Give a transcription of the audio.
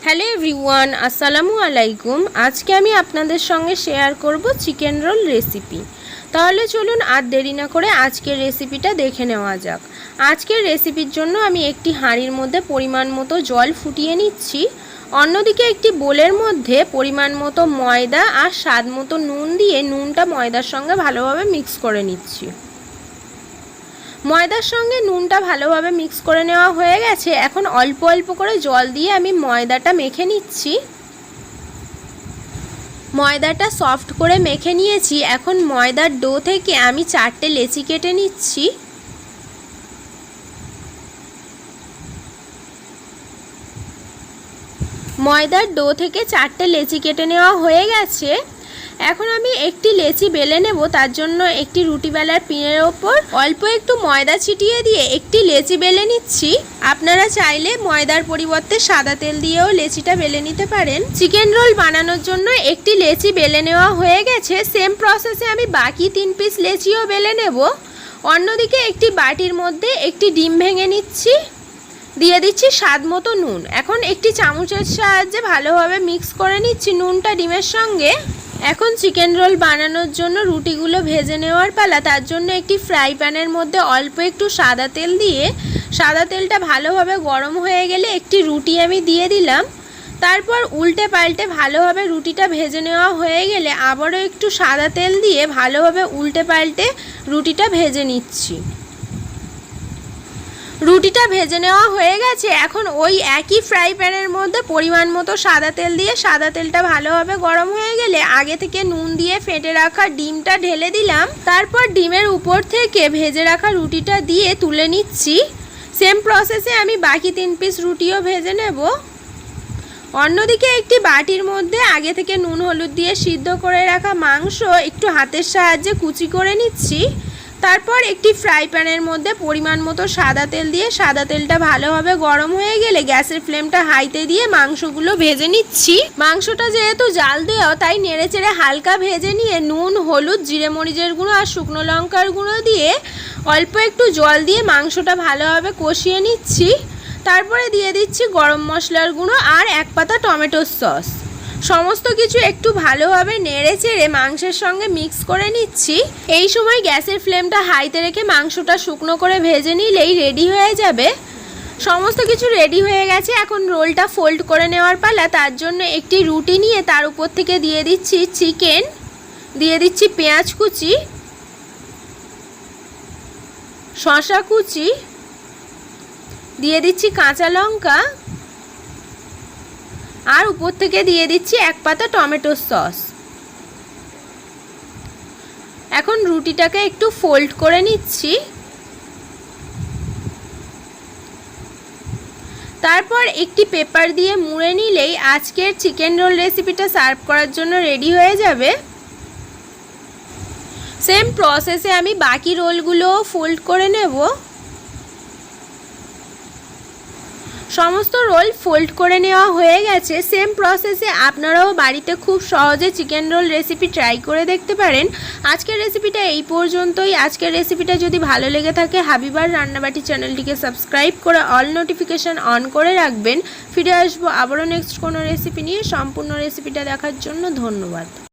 Hello everyone, আসসালামু আলাইকুম। আজকে আমি আপনাদের সঙ্গে শেয়ার করব চিকেন রোল রেসিপি। তাহলে চলুন আর দেরি না করে আজকের রেসিপিটা দেখে নেওয়া যাক। আজকের রেসিপির জন্য আমি একটি হাঁড়ির মধ্যে পরিমাণ মতো জল ফুটিয়ে নিচ্ছি। অন্যদিকে একটি বোলের মধ্যে পরিমাণ মতো ময়দা আর স্বাদ মতো নুন দিয়ে নুনটা ময়দার সঙ্গে ভালোভাবে মিক্স করে নিচ্ছি। ময়দার সঙ্গে নুনটা ভালোভাবে মিক্স করে নেওয়া হয়ে গেছে। এখন অল্প অল্প করে জল দিয়ে আমি ময়দাটা মেখে নিচ্ছি। ময়দাটা সফট করে মেখে নিয়েছি। এখন ময়দার ডো থেকে আমি 4টে লেচি কেটে নিচ্ছি। ময়দার ডো থেকে 4টে লেচি কেটে নেওয়া হয়ে গেছে। এখন আমি একটি লেচি বেলে নেব। তার জন্য একটি রুটি বেলার পিনের ওপর অল্প একটু ময়দা ছিটিয়ে দিয়ে একটি লেচি বেলে নিচ্ছি। আপনারা চাইলে ময়দার পরিবর্তে সাদা তেল দিয়েও লেচিটা বেলে নিতে পারেন। চিকেন রোল বানানোর জন্য একটি লেচি বেলে নেওয়া হয়ে গেছে। সেম প্রসেসে আমি বাকি 3 পিস লেচিও বেলে নেব। অন্যদিকে একটি বাটির মধ্যে একটি ডিম ভেঙে নিচ্ছি, দিয়ে দিচ্ছি স্বাদ মতো নুন। এখন একটি চামচের সাহায্যে ভালোভাবে মিক্স করে নিচ্ছি নুনটা ডিমের সঙ্গে। এখন চিকেন রোল বানানোর জন্য রুটিগুলো ভেজে নেওয়ার পালা। তার জন্য একটি ফ্রাই প্যানের মধ্যে অল্প একটু সাদা তেল দিয়ে সাদা তেলটা ভালোভাবে গরম হয়ে গেলে একটি রুটি আমি দিয়ে দিলাম। তারপর উল্টে পাল্টে ভালোভাবে রুটিটা ভেজে নেওয়া হয়ে গেলে আবারও একটু সাদা তেল দিয়ে ভালোভাবে উল্টে পাল্টে রুটিটা ভেজে নিচ্ছি। রুটিটা ভেজে নেওয়া হয়ে গেছে। এখন ওই একই ফ্রাই প্যানের মধ্যে পরিমাণ মতো সাদা তেল দিয়ে সাদা তেলটা ভালোভাবে গরম হয়ে গেলে আগে থেকে নুন দিয়ে ফেটে রাখা ডিমটা ঢেলে দিলাম। তারপর ডিমের উপর থেকে ভেজে রাখা রুটিটা দিয়ে তুলে নিচ্ছি। সেম প্রসেসে আমি বাকি 3 পিস রুটিও ভেজে নেব। অন্যদিকে একটি বাটির মধ্যে আগে থেকে নুন হলুদ দিয়ে সিদ্ধ করে রাখা মাংস একটু হাতের সাহায্যে কুচি করে নিচ্ছি। তারপর একটি ফ্রাই প্যানের মধ্যে পরিমাণ মতো সাদা তেল দিয়ে সাদা তেলটা ভালোভাবে গরম হয়ে গেলে গ্যাসের ফ্লেমটা হাইতে দিয়ে মাংসগুলো ভেজে নিচ্ছি। মাংসটা যেহেতু জাল দেওয়া তাই নেড়েচেড়ে হালকা ভেজে নিয়ে নুন হলুদ জিরে মরিচের গুঁড়ো আর শুকনো লঙ্কার গুঁড়ো দিয়ে অল্প একটু জল দিয়ে মাংসটা ভালোভাবে কষিয়ে নিচ্ছি। তারপরে দিয়ে দিচ্ছি গরম মশলার গুঁড়ো আর 1 পাতা টমেটোর সস। সমস্ত কিছু একটু ভালোভাবে নেড়ে চেড়ে মাংসের সঙ্গে মিক্স করে নিচ্ছি। এই সময় গ্যাসের ফ্লেমটা হাইতে রেখে মাংসটা শুকনো করে ভেজে নিলেই রেডি হয়ে যাবে। সমস্ত কিছু রেডি হয়ে গেছে। এখন রোলটা ফোল্ড করে নেওয়ার পালা। তার জন্য একটি রুটি নিয়ে তার উপর থেকে দিয়ে দিচ্ছি চিকেন, দিয়ে দিচ্ছি পেঁয়াজ কুচি, শসা কুচি, দিয়ে দিচ্ছি কাঁচা লঙ্কা আর উপর থেকে দিয়ে দিচ্ছি 1 পাতা টমেটোর সস। এখন রুটিটাকে একটু ফোল্ড করে নিচ্ছি। তারপর একটি পেপার দিয়ে মুড়ে নিলেই আজকের চিকেন রোল রেসিপিটা সার্ভ করার জন্য রেডি হয়ে যাবে। সেম প্রসেসে আমি বাকি রোলগুলো ফোল্ড করে নেব। সমস্ত রোল ফোল্ড করে নেওয়া হয়ে গেছে। সেম প্রসেসে আপনারাও বাড়িতে খুব সহজে চিকেন রোল রেসিপি ট্রাই করে দেখতে পারেন। আজকের রেসিপিটা এই পর্যন্তই। আজকের রেসিপিটা যদি ভালো লেগে থাকে হাবিবার রান্নাবাটি চ্যানেলটিকে সাবস্ক্রাইব করে অল নোটিফিকেশান অন করে রাখবেন। ফিরে আসবো আবারও নেক্সট কোনো রেসিপি নিয়ে। সম্পূর্ণ রেসিপিটা দেখার জন্য ধন্যবাদ।